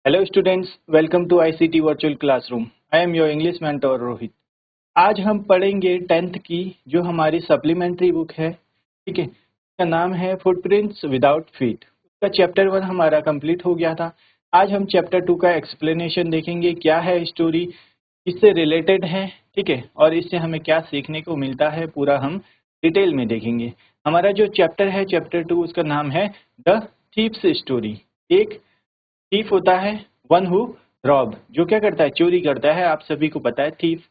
Hello students, welcome to ICT virtual classroom. I am your English mentor Rohit. आज हम पढ़ेंगे 10th की जो हमारी सप्लीमेंट्री बुक है। ठीक है, इसका नाम है फुटप्रिंट्स विदाउट फीट। उसका चैप्टर 1 हमारा कंप्लीट हो गया था। आज हम चैप्टर 2 का एक्सप्लेनेशन देखेंगे, क्या है स्टोरी, किससे रिलेटेड है, ठीक है, और इससे हमें क्या सीखने को मिलता है, पूरा हम डिटेल में देखेंगे। हमारा जो चैप्टर है चैप्टर 2, उसका नाम है द थीव्स स्टोरी। एक थीफ होता है, वन हु रॉब, जो क्या करता है, चोरी करता है। आप सभी को पता है थीफ।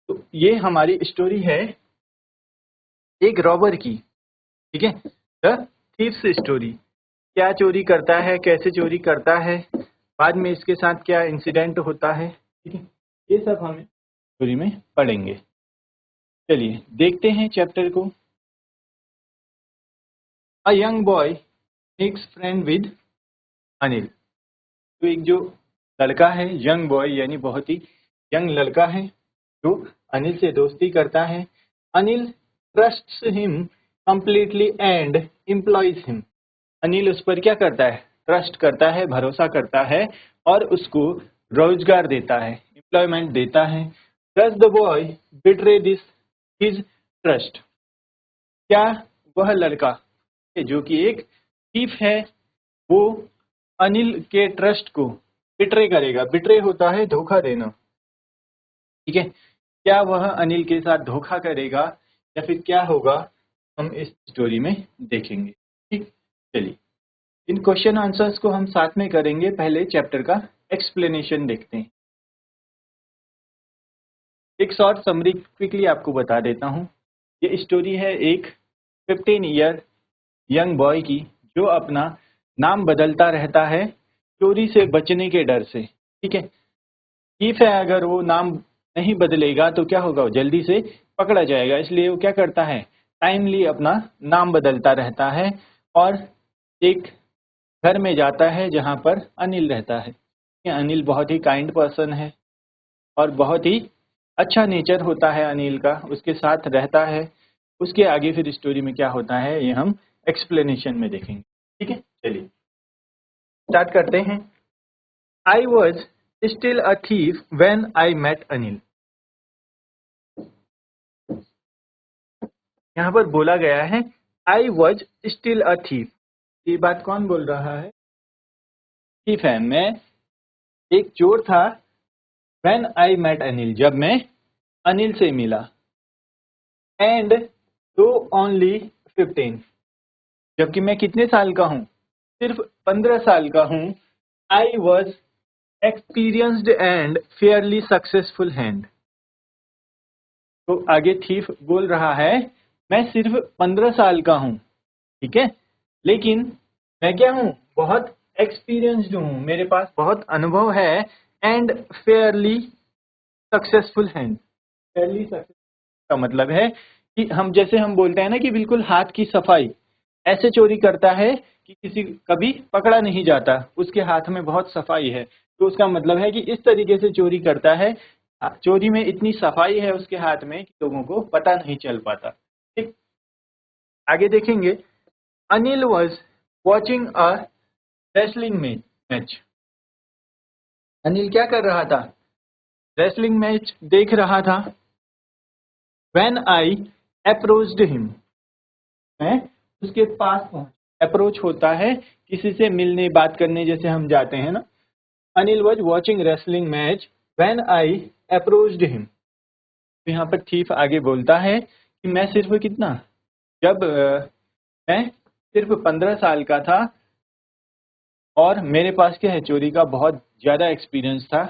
तो ये हमारी स्टोरी है एक रॉबर की। ठीक है, द थीफ्स स्टोरी। क्या चोरी करता है, कैसे चोरी करता है, बाद में इसके साथ क्या इंसिडेंट होता है, ठीक है, ये सब हम स्टोरी में पढ़ेंगे। चलिए देखते हैं चैप्टर को। A young boy makes friend with Anil. तो एक जो लड़का है, यंग बॉय यानी बहुत ही यंग लड़का है, जो अनिल से दोस्ती करता है। Anil trusts him completely and employees him. Anil उस पर क्या करता है, ट्रस्ट करता है, भरोसा करता है और उसको रोजगार देता है, एम्प्लॉयमेंट देता है। Does the boy betray this his trust. क्या वह लड़का जो कि एक थीफ है, वो अनिल के ट्रस्ट को बिट्रे करेगा। बिट्रे होता है धोखा देना। ठीक है, क्या वह अनिल के साथ धोखा करेगा या फिर क्या होगा, हम इस स्टोरी में देखेंगे। ठीक, चलिए इन क्वेश्चन आंसर्स को हम साथ में करेंगे। पहले चैप्टर का एक्सप्लेनेशन देखते हैं। एक शॉर्ट समरी क्विकली आपको बता देता हूँ। ये स्टोरी है एक 15 ईयर यंग बॉय की, जो अपना नाम बदलता रहता है चोरी से बचने के डर से। ठीक है, थीफ है, अगर वो नाम नहीं बदलेगा तो क्या होगा, वो जल्दी से पकड़ा जाएगा। इसलिए वो क्या करता है, टाइमली अपना नाम बदलता रहता है और एक घर में जाता है जहाँ पर अनिल रहता है। ये अनिल बहुत ही काइंड पर्सन है और बहुत ही अच्छा नेचर होता है अनिल का, उसके साथ रहता है। उसके आगे फिर स्टोरी में क्या होता है ये हम एक्सप्लेनेशन में देखेंगे। ठीक है, चलिए स्टार्ट करते हैं। I was still a thief when I met Anil. यहाँ पर बोला गया है I was still a thief. ये बात कौन बोल रहा है, थीफ है, मैं एक चोर था। व्हेन आई मेट अनिल, जब मैं अनिल से मिला। एंड दो ओनली 15, जबकि मैं कितने साल का हूँ, सिर्फ 15 साल का हूँ। I was experienced and Fairlie successful hand. तो आगे थीफ बोल रहा है मैं सिर्फ 15 साल का हूँ, ठीक है, लेकिन मैं क्या हूँ, बहुत एक्सपीरियंस्ड हूँ, मेरे पास बहुत अनुभव है। And Fairlie successful hand. Fairlie success का मतलब है कि हम जैसे हम बोलते हैं ना कि बिल्कुल हाथ की सफाई, ऐसे चोरी करता है कि किसी कभी पकड़ा नहीं जाता, उसके हाथ में बहुत सफाई है। तो उसका मतलब है कि इस तरीके से चोरी करता है, चोरी में इतनी सफाई है उसके हाथ में कि लोगों को पता नहीं चल पाता। ठीक, आगे देखेंगे। Anil was watching a wrestling match. Anil क्या कर रहा था, रेसलिंग मैच देख रहा था। व्हेन आई अप्रोच्ड हिम, मैं उसके पास पहुंच। अप्रोच होता है किसी से मिलने, बात करने, जैसे हम जाते हैं ना। Anil was watching wrestling match when I approached him. तो यहाँ पर थीफ आगे बोलता है कि मैं सिर्फ कितना, जब मैं सिर्फ 15 साल का था और मेरे पास क्या है, चोरी का बहुत ज़्यादा एक्सपीरियंस था,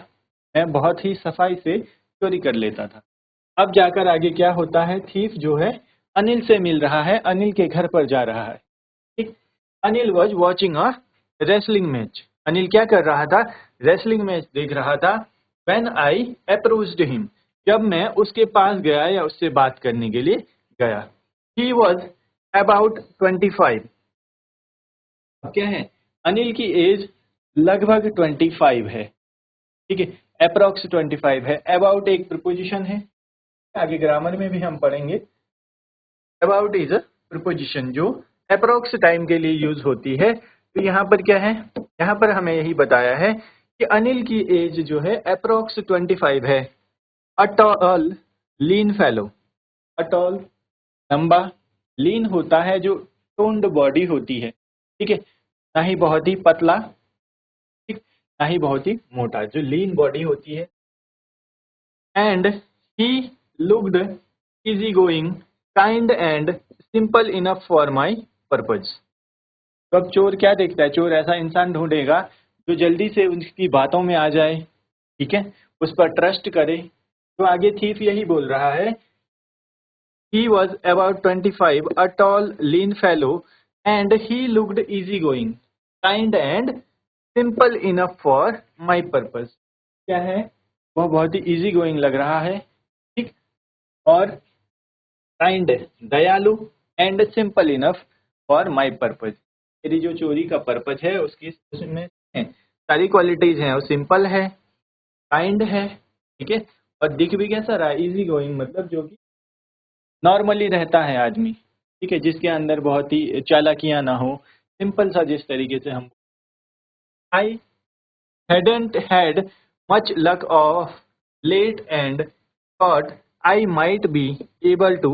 मैं बहुत ही सफाई से चोरी कर लेता था। अब जाकर आगे क्या होता है, थीफ जो है अनिल से मिल रहा है, अनिल के घर पर जा रहा है। ठीक, Anil was watching a wrestling match. Anil क्या कर रहा था, रेसलिंग मैच देख रहा था। व्हेन आई अप्रोच्ड हिम, जब मैं उसके पास गया या उससे बात करने के लिए गया। He was about 25। क्या है, अनिल की एज लगभग 25 है। ठीक है, अप्रोक्स 25 है। अबाउट एक प्रीपोजिशन है, आगे ग्रामर में भी हम पढ़ेंगे। अबाउट इज अ प्रीपोजिशन जो अप्रोक्स टाइम के लिए यूज होती है। तो यहाँ पर क्या है, यहाँ पर हमें यही बताया है कि अनिल की एज जो है अप्रोक्स 25 है। A tall lean fellow, a tall लंबा, लीन होता है जो टोन्ड बॉडी होती है, ठीक है, ना ही बहुत ही पतला, ठीक, ना ही बहुत ही मोटा, जो लीन बॉडी होती है। And he looked easy going, kind and simple enough for my purpose. तो अब चोर क्या देखता है? चोर ऐसा इंसान ढूंढेगा जो जल्दी से उसकी बातों में आ जाए, ठीक है, उस पर ट्रस्ट करे। तो आगे थीफ यही बोल रहा है, he was about 25, a tall, lean fellow, and he looked easygoing, kind and simple enough for my purpose. क्या है? वह बहुत ही इजी गोइंग लग रहा है, ठीक, और काइंड, दयालु, and simple enough for my purpose. मेरी जो चोरी का पर्पज है उसकी उसमें है, सारी क्वालिटीज हैं। वो सिंपल है, काइंड है, ठीक है, और दिख भी कैसा रहा? इजी गोइंग, मतलब जो कि नॉर्मली रहता है आदमी, ठीक है, जिसके अंदर बहुत ही चालाकियां ना हो, सिंपल सा, जिस तरीके से हम। आई hadn't had much luck of late and thought I might be able to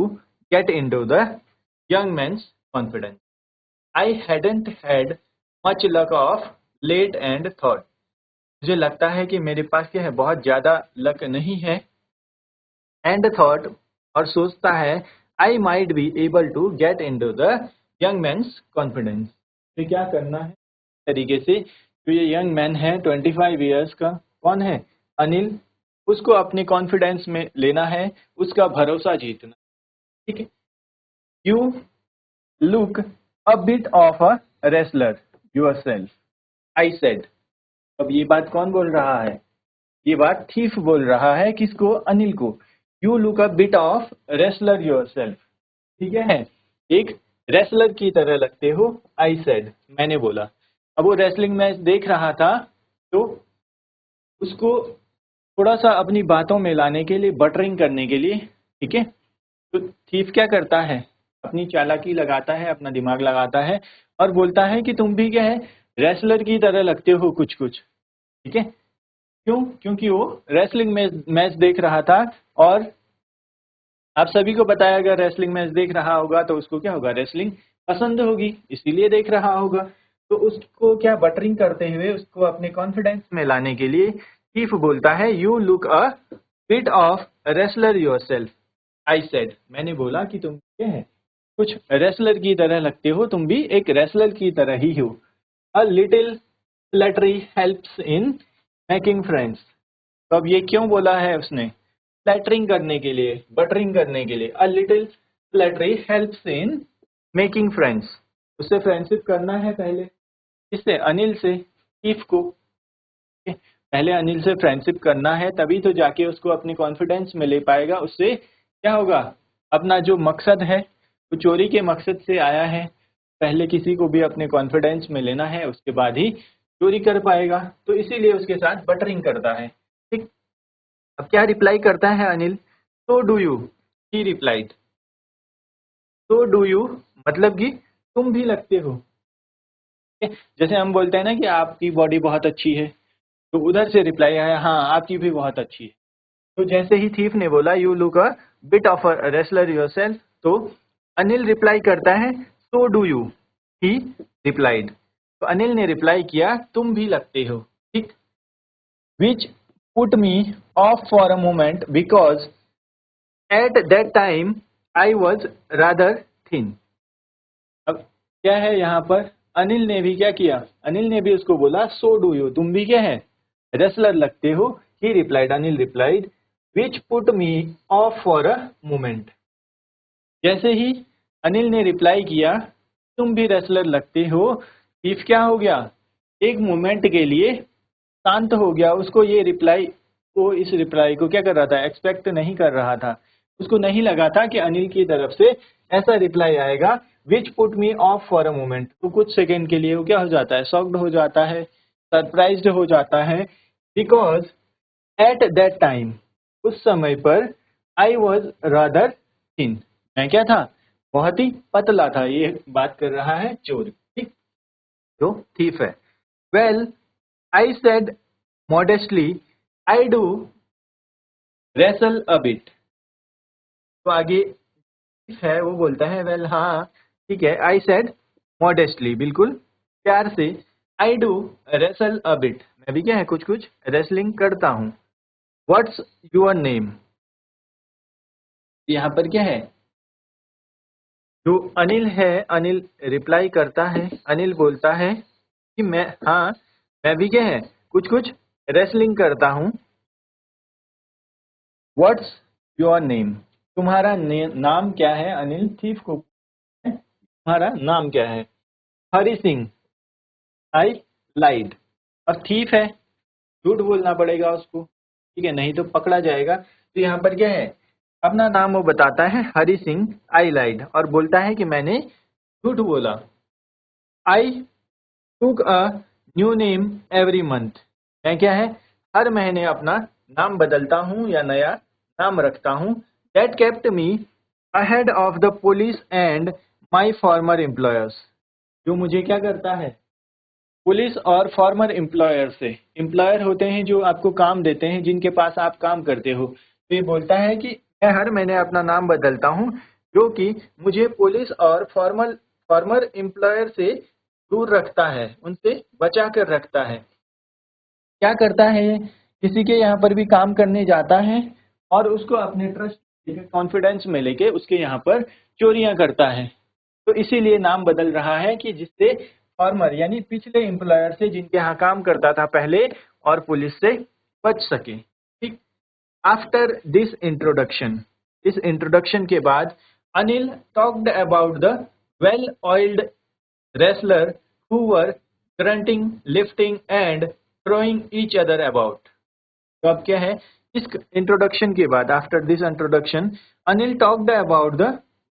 get into the young man's confidence. I hadn't had much luck of late and thought. मुझे लगता है कि मेरे पास क्या है, बहुत ज्यादा लक नहीं है, एंड थॉट, और सोचता है, I might be able to get into the young man's confidence. तो क्या करना है तरीके से? जो ये यंग मैन है 25 ईयर्स का, कौन है? अनिल, उसको अपने कॉन्फिडेंस में लेना है, उसका भरोसा जीतना, ठीक है। You look a bit of a wrestler yourself, I said. अब ये बात कौन बोल रहा है? ये बात थीफ बोल रहा है, किसको? अनिल को। You look a bit of wrestler yourself, ठीक है, एक रेसलर की तरह लगते हो, आई सेड, मैंने बोला। अब वो रेसलिंग मैच देख रहा था, तो उसको थोड़ा सा अपनी बातों में लाने के लिए, बटरिंग करने के लिए, ठीक है, तो थीफ क्या करता है? अपनी चालाकी लगाता है, अपना दिमाग लगाता है, और बोलता है कि तुम भी क्या है, रेसलर की तरह लगते हो कुछ कुछ, ठीक है। क्यों? क्योंकि वो रेसलिंग मैच देख रहा था, और आप सभी को बताया, अगर रेसलिंग मैच देख रहा होगा तो उसको क्या होगा? रेसलिंग पसंद होगी, इसीलिए देख रहा होगा। तो उसको क्या, बटरिंग करते हुए उसको अपने कॉन्फिडेंस में लाने के लिए चीफ बोलता है, you look a bit of wrestler yourself, I said, मैंने बोला कि तुम क्या है, कुछ रेसलर की तरह लगते हो, तुम भी एक रेसलर की तरह ही हो। A little flattery helps in making friends. तो अब ये क्यों बोला है उसने? फ्लैटरिंग करने के लिए, बटरिंग करने के लिए। A little flattery helps in making friends, उससे फ्रेंडशिप करना है पहले, किससे? अनिल से, चीफ को। पहले अनिल से फ्रेंडशिप करना है, तभी तो जाके उसको अपने कॉन्फिडेंस में ले पाएगा। उससे क्या होगा? अपना जो मकसद है, वो चोरी के मकसद से आया है, पहले किसी को भी अपने कॉन्फिडेंस में लेना है, उसके बाद ही चोरी कर पाएगा। तो इसीलिए उसके साथ बटरिंग करता है, ठीक। अब क्या रिप्लाई करता है Anil? So do you, he replied. So do you मतलब कि तुम भी लगते हो। जैसे हम बोलते हैं ना कि आपकी बॉडी बहुत अच्छी है, तो उधर से रिप्लाई आया, हाँ आपकी भी बहुत अच्छी है। तो जैसे ही थीफ ने बोला, you look a bit of a wrestler yourself, तो अनिल रिप्लाई करता है, so do you, he replied. तो अनिल ने रिप्लाई किया, तुम भी लगते हो, ठीक। Which put me of for a moment because at that time I was rather thin. अब क्या है यहाँ पर? अनिल ने भी क्या किया? अनिल ने भी उसको बोला, सो डू यू, तुम भी क्या है, रेसलर लगते हो। ही replied, Anil replied, which put me of for a moment. जैसे ही अनिल ने रिप्लाई किया, तुम भी रेसलर लगते हो, इफ क्या हो गया? एक मोमेंट के लिए शांत हो गया। उसको ये रिप्लाई को, इस रिप्लाई को क्या कर रहा था? एक्सपेक्ट नहीं कर रहा था। उसको नहीं लगा था कि अनिल की तरफ से ऐसा रिप्लाई आएगा, which put me of for a moment. तो कुछ सेकेंड के लिए वो क्या हो जाता है? शॉक्ड हो जाता है, सरप्राइज्ड हो जाता है। बिकॉज एट दैट टाइम, उस समय पर, आई वॉज रादर थिन, मैं क्या था? बहुत ही पतला था। ये बात कर रहा है चोर, ठीक, जो थीफ है। Well I said modestly, I do wrestle a bit. तो आगे है वो बोलता है वेल हाँ ठीक है, आई सेड मॉडेस्टली, बिल्कुल प्यार से, I do wrestle a bit, मैं भी क्या है कुछ कुछ रेसलिंग करता हूँ। व्हाट्स योर नेम, यहाँ पर क्या है, जो अनिल है, अनिल रिप्लाई करता है, अनिल बोलता है कि मैं हाँ मैं भी क्या है कुछ कुछ रेसलिंग करता हूँ। व्हाट्स योर नेम, तुम्हारा नाम क्या है, अनिल थीफ को तुम्हारा नाम क्या है। हरी सिंह, आई लाइड, और थीफ है, झूठ बोलना पड़ेगा उसको, ठीक है, नहीं तो पकड़ा जाएगा। तो यहाँ पर क्या है, अपना नाम वो बताता है हरी सिंह, आई लाइड, और बोलता है कि मैंने झूठ बोला। आई टूक a new name every month, मैं क्या है हर महीने अपना नाम बदलता हूँ या नया नाम रखता हूँ। That kept me ahead of the police and my farmer employers, जो मुझे क्या करता है पुलिस और फॉर्मर एम्प्लॉयर से, एम्प्लॉयर होते हैं जो आपको काम देते हैं, जिनके पास आप काम करते हो। तो ये बोलता है कि मैं हर महीने अपना नाम बदलता हूँ, जो कि मुझे पुलिस और फॉर्मल फॉर्मर एम्प्लॉयर से दूर रखता है, उनसे बचा कर रखता है। क्या करता है ये, किसी के यहाँ पर भी काम करने जाता है और उसको अपने ट्रस्ट कॉन्फिडेंस में लेके उसके यहाँ पर चोरियां करता है। तो इसीलिए नाम बदल रहा है कि जिससे फॉर्मर यानी पिछले एम्प्लॉयर से, जिनके यहाँ काम करता था पहले, और पुलिस से बच सके। ठीक। आफ्टर दिस इंट्रोडक्शन, इस इंट्रोडक्शन के बाद Anil talked about the well oiled wrestler who were grunting, lifting and throwing each other about. तो अब क्या है, इस इंट्रोडक्शन के बाद, after this introduction, Anil talked about the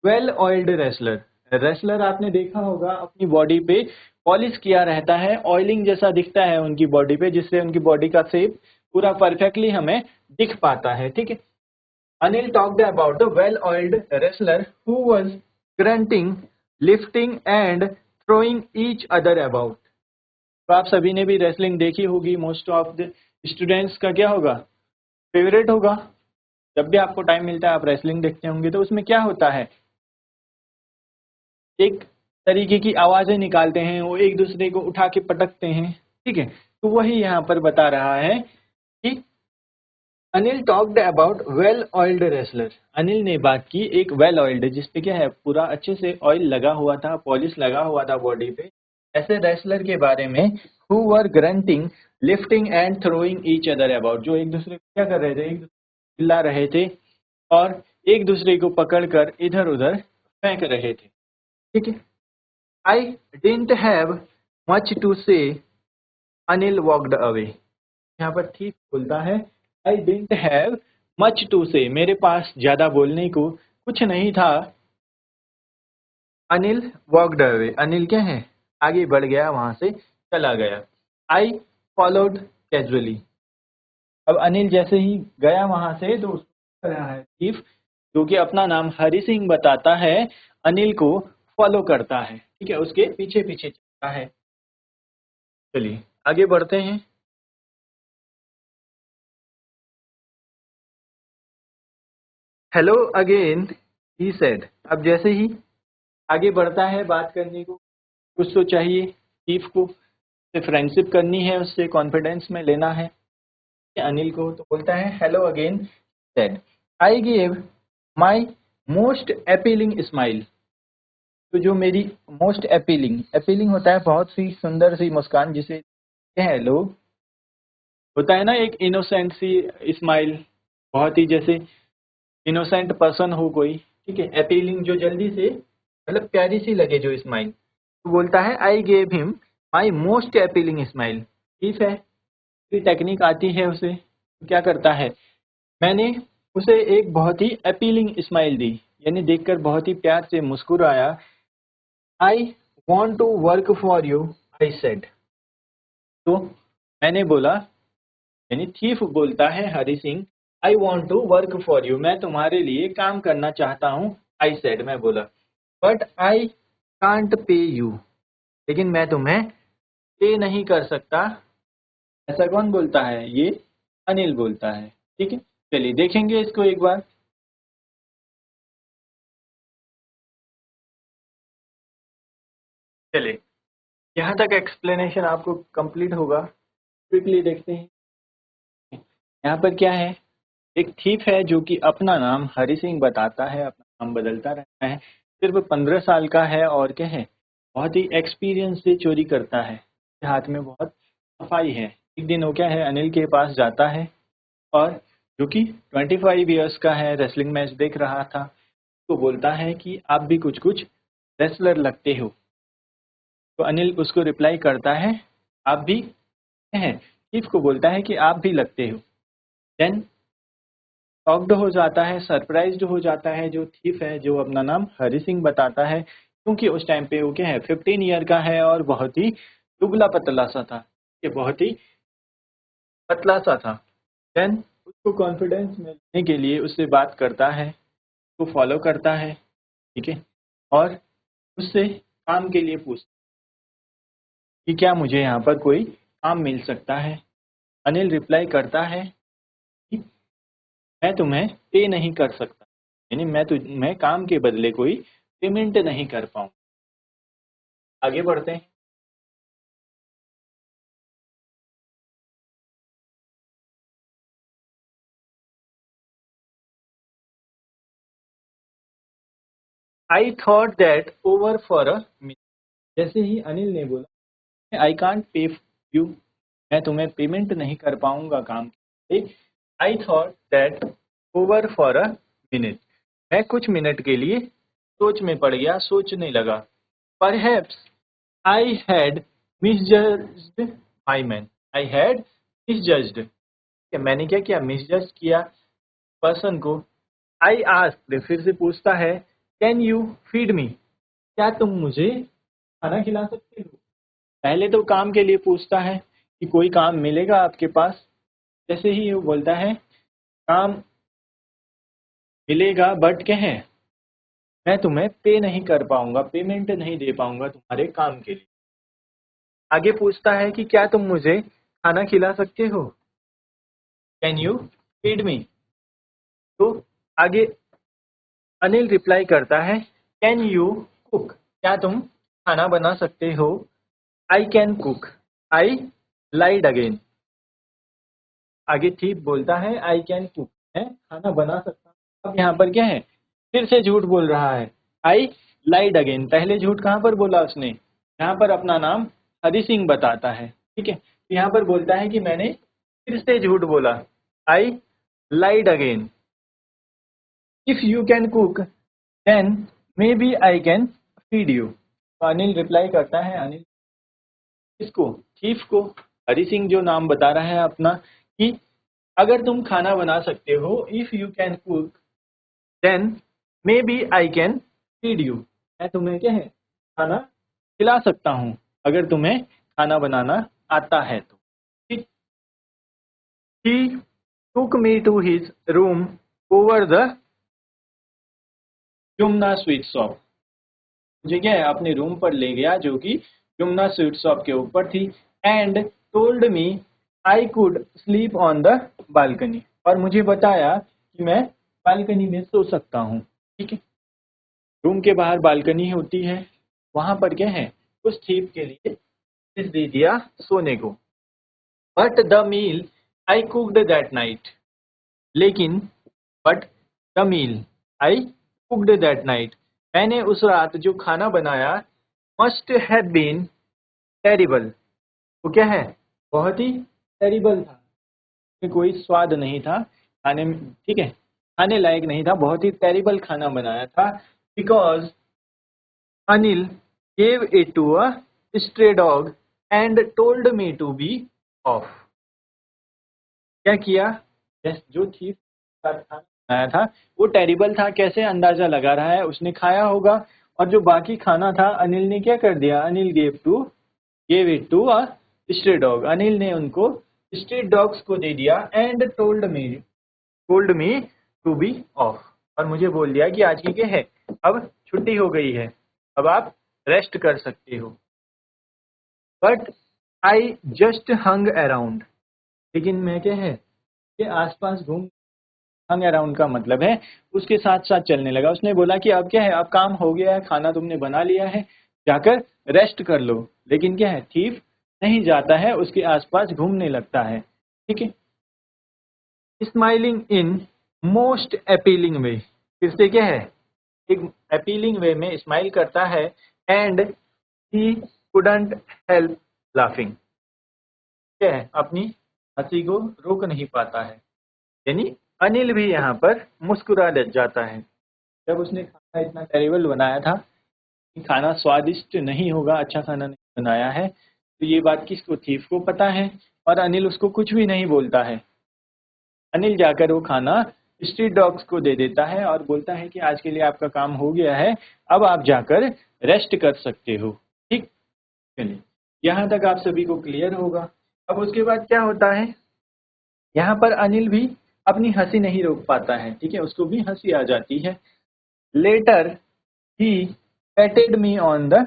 well oiled wrestler. Wrestler आपने देखा होगा अपनी बॉडी पे पॉलिश किया रहता है, ऑयलिंग जैसा दिखता है उनकी बॉडी पे, जिससे उनकी बॉडी का शेप पूरा परफेक्टली हमें दिख पाता है। ठीक है, Anil talked about the well oiled wrestler who was grunting, lifting and throwing each other about. तो आप सभी ने भी रेसलिंग देखी होगी, मोस्ट ऑफ द स्टूडेंट्स का क्या होगा, फेवरेट होगा। जब भी आपको टाइम मिलता है आप रेसलिंग देखते होंगे। तो उसमें क्या होता है, एक तरीके की आवाजें निकालते हैं, वो एक दूसरे को उठा के पटकते हैं। ठीक है, तो वही यहाँ पर बता रहा है कि Anil talked about well oiled wrestler. Anil ने बात की एक वेल ऑयल्ड, जिसपे क्या है पूरा अच्छे से ऑयल लगा हुआ था, पॉलिश लगा हुआ था बॉडी पे, ऐसे रेसलर के बारे में, who were grunting, lifting and throwing each other about, जो एक दूसरे को क्या कर रहे थे, एक दूसरे को चिल्ला रहे थे और एक दूसरे को पकड़कर इधर उधर फेंक रहे थे। ठीक है, I didn't have much to say, Anil walked away. यहाँ पर ठीक बोलता है, I didn't have much to say, मेरे पास ज्यादा बोलने को कुछ नहीं था। अनिल वॉकड अवे, अनिल क्या है आगे बढ़ गया, वहां से चला गया। आई फॉलोड कैजुअली, अब अनिल जैसे ही गया वहां से तो उसको रहा है चीफ, जो कि अपना नाम हरि सिंह बताता है, अनिल को फॉलो करता है। ठीक है, उसके पीछे पीछे चलता है। चलिए आगे बढ़ते हैं। हेलो अगेन, ही सेड, अब जैसे ही आगे बढ़ता है बात करने को, कुछ तो चाहिए चीफ को, से फ्रेंडशिप करनी है, उससे कॉन्फिडेंस में लेना है अनिल को। तो बोलता है hello again said, I give my most appealing smile. तो जो मेरी मोस्ट अपीलिंग, अपीलिंग होता है बहुत सी सुंदर सी मुस्कान, जिसे हेलो होता है ना, एक इनोसेंट सी स्माइल, बहुत ही जैसे इनोसेंट पर्सन हो कोई। ठीक है, अपीलिंग जो जल्दी से मतलब प्यारी सी लगे जो स्माइल। तो बोलता है I gave him my most appealing smile. ठीक है, टेक्निक आती है उसे, तो क्या करता है, मैंने उसे एक बहुत ही अपीलिंग स्माइल दी, यानी देखकर बहुत ही प्यार से मुस्कुराया। I want to work for you, I said. तो मैंने बोला, यानी थीफ बोलता है Hari Singh, I want to work for you, मैं तुम्हारे लिए काम करना चाहता हूँ। आई सेड, मैं बोला, but I can't pay you, लेकिन मैं तुम्हें पे नहीं कर सकता। ऐसा कौन बोलता है? ये अनिल बोलता है। ठीक है, चलिए देखेंगे इसको एक बार। चलिए, यहाँ तक एक्सप्लेनेशन आपको कंप्लीट होगा। क्विकली देखते हैं। यहाँ पर क्या है, एक थीफ है जो कि अपना नाम हरि सिंह बताता है, अपना नाम बदलता रहता है, सिर्फ 15 साल का है और क्या है, बहुत ही एक्सपीरियंस से चोरी करता है, उसके हाथ में बहुत सफाई है। एक दिन वो क्या है, अनिल के पास जाता है और जो कि 25 ईयर्स का है, रेसलिंग मैच देख रहा था, तो बोलता है कि आप भी कुछ कुछ रेसलर लगते हो। तो अनिल उसको रिप्लाई करता है, आप भी हैं, थीफ को बोलता है कि आप भी लगते हो। देन शॉक्ड हो जाता है, सरप्राइज्ड हो जाता है जो थीफ है, जो अपना नाम हरि सिंह बताता है, क्योंकि उस टाइम पे वो क्या है, 15 ईयर का है और बहुत ही दुबला पतला सा था, ये बहुत ही पतला सा था। देन उसको कॉन्फिडेंस मिलने के लिए उससे बात करता है, उसको फॉलो करता है, ठीक है, और उससे काम के लिए पूछता कि क्या मुझे यहाँ पर कोई काम मिल सकता है। अनिल रिप्लाई करता है कि मैं तुम्हें पे नहीं कर सकता, यानी मैं काम के बदले कोई पेमेंट नहीं कर पाऊँ। आगे बढ़ते हैं। I thought that over for a minute, जैसे ही अनिल ने बोला आई कांट पे यू, मैं तुम्हें पेमेंट नहीं कर पाऊंगा काम के लिए, I thought that over for a minute, मैं कुछ मिनट के लिए सोच में पड़ गया, सोचने लगा। Perhaps I had misjudged my man, I had misjudged, मैंने क्या किया, मिसजज किया पर्सन को। आई आस्क्ड, फिर से पूछता है, कैन यू फीड मी, क्या तुम मुझे खाना खिला सकते हो। पहले तो काम के लिए पूछता है कि कोई काम मिलेगा आपके पास, जैसे ही वो बोलता है काम मिलेगा बट क्या है, मैं तुम्हें पे नहीं कर पाऊंगा, पेमेंट नहीं दे पाऊंगा तुम्हारे काम के लिए। आगे पूछता है कि क्या तुम मुझे खाना खिला सकते हो, कैन यू फीड मी। तो आगे अनिल रिप्लाई करता है, कैन यू कुक, क्या तुम खाना बना सकते हो। I can cook, I lied again, आगे ठीक बोलता है आई कैन कुक, मैं खाना बना सकता हूँ। अब यहाँ पर क्या है, फिर से झूठ बोल रहा है, आई लाइड अगेन, पहले झूठ कहाँ पर बोला उसने, यहाँ पर अपना नाम हरि सिंह बताता है, ठीक है, तो यहाँ पर बोलता है कि मैंने फिर से झूठ बोला, I lied again. If you can cook then maybe I can feed you. तो अनिल रिप्लाई करता है, अनिल इसको, थीफ को, हरि सिंह जो नाम बता रहा है अपना, कि अगर तुम खाना बना सकते हो, if you can cook then maybe I can feed you, मैं तुम्हें क्या है खाना खिला सकता हूँ, अगर तुम्हें खाना बनाना आता है तो। ही took me to his room over the Yamuna sweet shop, मुझे क्या है अपने रूम पर ले गया जो कि यमुना स्वीट शॉप के ऊपर थी, and told me I could sleep on the balcony, और मुझे बताया कि मैं बालकनी में सो सकता हूँ, ठीक है, रूम के बाहर बालकनी होती है, वहां पर क्या है, उस थीप के लिए दे दिया सोने को। But the meal I cooked that night, लेकिन but the meal I cooked that night, मैंने उस रात जो खाना बनाया, मस्ट हैव बीन टेरिबल, वो क्या है, बहुत ही टेरिबल था, उसमें कोई स्वाद नहीं था खाने में, ठीक है, खाने लायक नहीं था, बहुत ही टेरिबल खाना बनाया था। Because Anil gave it to a stray dog and told me to be off, क्या किया, जो चीज खाना बनाया था वो टेरिबल था, कैसे अंदाजा लगा रहा है, उसने खाया होगा, और जो बाकी खाना था अनिल ने क्या कर दिया, Anil gave it to a street dog, Anil ने उनको स्ट्रीट डॉग्स को दे दिया, and told me to be off, और मुझे बोल दिया कि आज की क्या है, अब छुट्टी हो गई है, अब आप रेस्ट कर सकते हो। But I just hung around, लेकिन मैं क्या है कि आसपास घूम हंग अराउंड का मतलब है उसके साथ साथ चलने लगा। उसने बोला कि अब क्या है, अब काम हो गया है, खाना तुमने बना लिया है, जाकर रेस्ट कर लो। लेकिन क्या है, थीफ नहीं जाता है, उसके आसपास घूमने लगता है। ठीक है। स्माइलिंग इन मोस्ट अपीलिंग वे, फिर से क्या है, एक अपीलिंग वे में स्माइल करता है। And he couldn't help laughing, क्या है, अपनी हंसी को रोक नहीं पाता है। यानी अनिल भी यहाँ पर मुस्कुरा लग जाता है। जब उसने खाना इतना टेरिबल बनाया था कि खाना स्वादिष्ट नहीं होगा, अच्छा खाना नहीं बनाया है, तो ये बात किसको, थीफ को पता है। और अनिल उसको कुछ भी नहीं बोलता है। अनिल जाकर वो खाना स्ट्रीट डॉग्स को दे देता है और बोलता है कि आज के लिए आपका काम हो गया है, अब आप जाकर रेस्ट कर सकते हो। ठीक, चलिए यहाँ तक आप सभी को क्लियर होगा। अब उसके बाद क्या होता है, यहाँ पर अनिल भी अपनी हंसी नहीं रोक पाता है। ठीक है, उसको भी हंसी आ जाती है। Later he patted me on the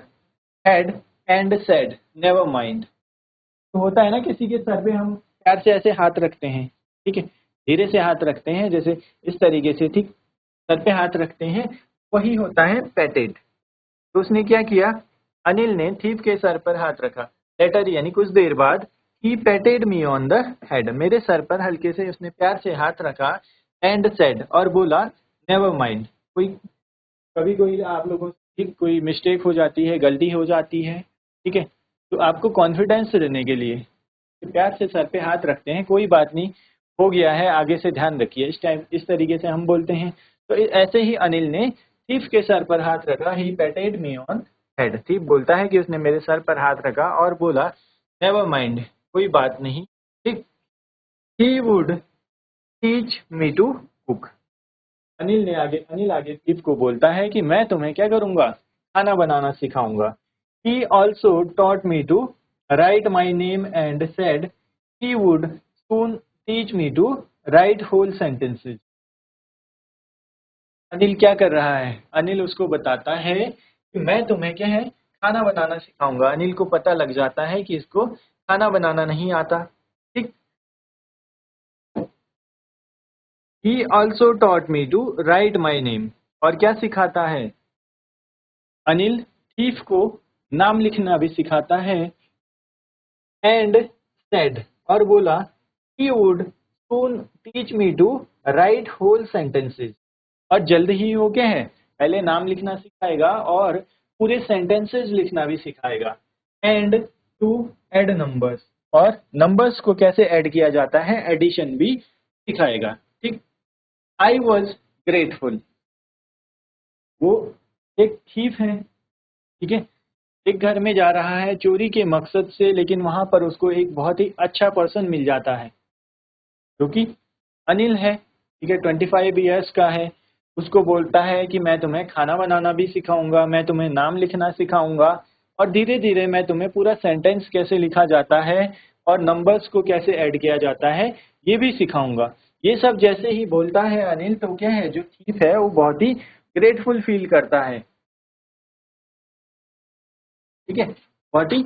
head and said never mind. तो होता है ना, किसी के सर पे हम प्यार से ऐसे हाथ रखते हैं। ठीक है, धीरे से हाथ रखते हैं, जैसे इस तरीके से, ठीक, सर पे हाथ रखते हैं, वही होता है पेटेड। तो उसने क्या किया, अनिल ने थीफ के सर पर हाथ रखा। लेटर यानी कुछ देर बाद, ही patted me on the head, मेरे सर पर हल्के से उसने प्यार से हाथ रखा। एंड सेड, और बोला, नेवर माइंड। कोई कभी कोई आप लोगों से कोई मिस्टेक हो जाती है, गलती हो जाती है, ठीक है, तो आपको कॉन्फिडेंस देने के लिए प्यार से सर पे हाथ रखते हैं, कोई बात नहीं, हो गया है, आगे से ध्यान रखिए, इस टाइम इस तरीके से हम बोलते हैं। तो ऐसे ही अनिल ने थीफ के सर पर हाथ रखा। ही patted me on head, thief बोलता है कि उसने मेरे सर पर हाथ रखा और बोला, नेवर माइंड, कोई बात नहीं, ठीक, he would teach me to cook. Anil आगे थीफ को बोलता है कि मैं तुम्हें क्या करूंगा, खाना बनाना सिखाऊंगा। He also taught me to write my name and said he would soon teach me to write whole sentences. Anil क्या कर रहा है, अनिल उसको बताता है कि मैं तुम्हें क्या है, खाना बनाना सिखाऊंगा। अनिल को पता लग जाता है कि इसको खाना बनाना नहीं आता। ठीक, he also taught me to write my name, और क्या सिखाता है अनिल, थीफ को नाम लिखना भी सिखाता है। एंड सेड, और बोला, he would soon teach me to write whole sentences, और जल्द ही वो क्या है, पहले नाम लिखना सिखाएगा और पूरे सेंटेंसेस लिखना भी सिखाएगा। एंड टू ऐड नंबर्स, और नंबर्स को कैसे ऐड किया जाता है, एडिशन भी सिखाएगा। ठीक, आई वॉज ग्रेटफुल, वो एक थीफ है, ठीक है, एक घर में जा रहा है चोरी के मकसद से, लेकिन वहां पर उसको एक बहुत ही अच्छा पर्सन मिल जाता है जो कि अनिल है। ठीक है, 25 ईयर्स का है। उसको बोलता है कि मैं तुम्हें खाना बनाना भी सिखाऊंगा, मैं तुम्हें नाम लिखना सिखाऊंगा, और धीरे धीरे मैं तुम्हें पूरा सेंटेंस कैसे लिखा जाता है और नंबर्स को कैसे ऐड किया जाता है ये भी सिखाऊंगा। ये सब जैसे ही बोलता है अनिल, तो क्या है, जो थीफ है वो बहुत ही ग्रेटफुल फील करता है। ठीक है, बहुत ही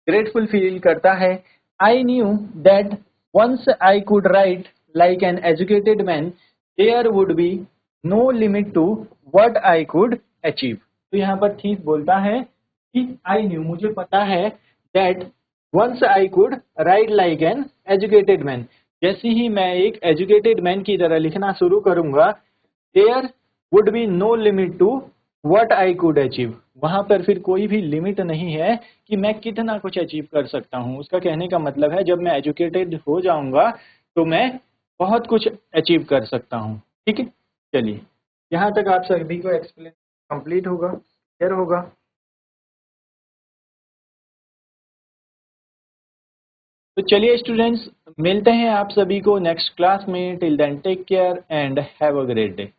ग्रेटफुल फील करता है। I knew that once I could write like an educated man, there would be no limit to what I could achieve. तो यहाँ पर थीफ बोलता है कि आई न्यू, मुझे पता है, that once I could write like an educated man, जैसे ही मैं एक एजुकेटेड मैन की तरह लिखना शुरू करूंगा, there would be no limit to what I could achieve, वहां पर फिर कोई भी लिमिट नहीं है कि मैं कितना कुछ अचीव कर सकता हूँ। उसका कहने का मतलब है जब मैं एजुकेटेड हो जाऊंगा तो मैं बहुत कुछ अचीव कर सकता हूँ। ठीक है, चलिए यहाँ तक आप सभी को एक्सप्लेन कंप्लीट होगा, क्लियर होगा। तो चलिए स्टूडेंट्स, मिलते हैं आप सभी को नेक्स्ट क्लास में। Till then take care and have a great day.